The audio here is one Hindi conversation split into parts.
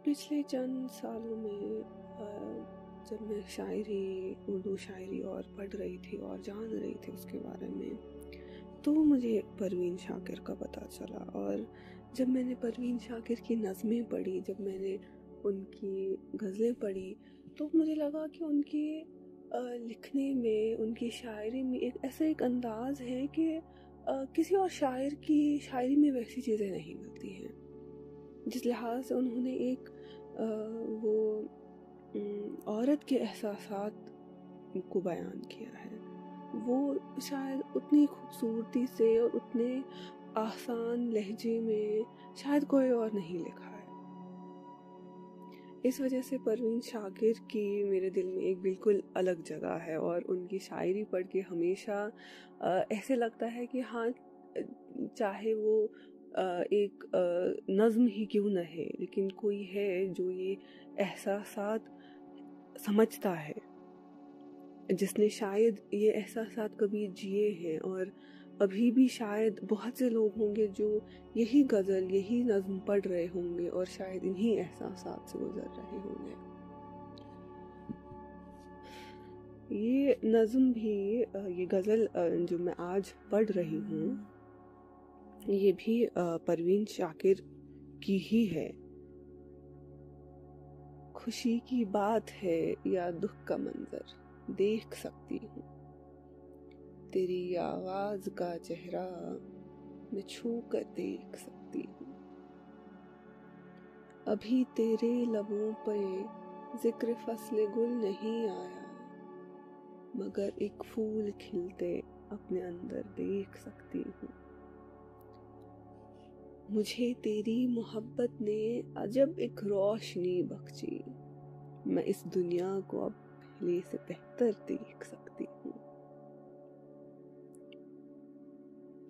पिछले चंद सालों में जब मैं शायरी, उर्दू शायरी और पढ़ रही थी और जान रही थी उसके बारे में, तो मुझे परवीन शाकिर का पता चला। और जब मैंने परवीन शाकिर की नज़में पढ़ी, जब मैंने उनकी गज़लें पढ़ी, तो मुझे लगा कि उनकी लिखने में, उनकी शायरी में एक अंदाज़ है कि किसी और शायर की शायरी में वैसी चीज़ें नहीं मिलती हैं। जिस लिहाज से उन्होंने एक औरत के एहसासात को बयान किया है, वो शायद उतनी खूबसूरती से और उतने आसान लहजे में शायद कोई और नहीं लिखा है। इस वजह से परवीन शाकिर की मेरे दिल में एक बिल्कुल अलग जगह है, और उनकी शायरी पढ़ के हमेशा ऐसे लगता है कि हाँ, चाहे वो एक नज़्म ही क्यों न है, लेकिन कोई है जो ये एहसासात समझता है, जिसने शायद ये एहसासात कभी जिए हैं। और अभी भी शायद बहुत से लोग होंगे जो यही गज़ल, यही नज़्म पढ़ रहे होंगे और शायद इन्हीं एहसासात से गुजर रहे होंगे। ये नज़्म भी, ये गज़ल जो मैं आज पढ़ रही हूँ, ये भी परवीन शाकिर की ही है। खुशी की बात है या दुख का मंजर देख सकती हूँ, तेरी आवाज़ का चेहरा मैं छू कर देख सकती हूँ। अभी तेरे लबों पे जिक्र फसले गुल नहीं आया, मगर एक फूल खिलते अपने अंदर देख सकती हूँ। मुझे तेरी मोहब्बत ने अजब एक रोशनी बख्शी, मैं इस दुनिया को अब पहले से बेहतर देख सकती हूँ।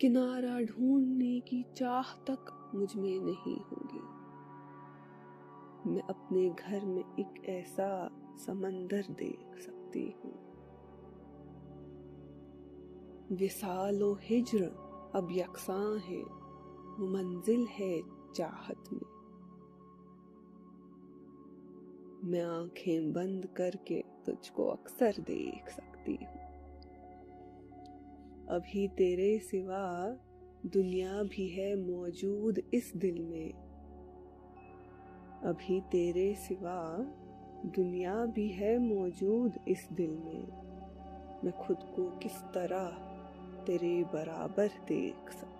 किनारा ढूंढने की चाह तक मुझ में नहीं होगी, मैं अपने घर में एक ऐसा समंदर देख सकती हूँ। विसालो हिज्र अब यकसां है, वो मंजिल है चाहत में, मैं आंखें बंद करके तुझको अक्सर देख सकती हूँ। अभी तेरे सिवा दुनिया भी है मौजूद इस दिल में, अभी तेरे सिवा दुनिया भी है मौजूद इस दिल में, मैं खुद को किस तरह तेरे बराबर देख सकती हूँ।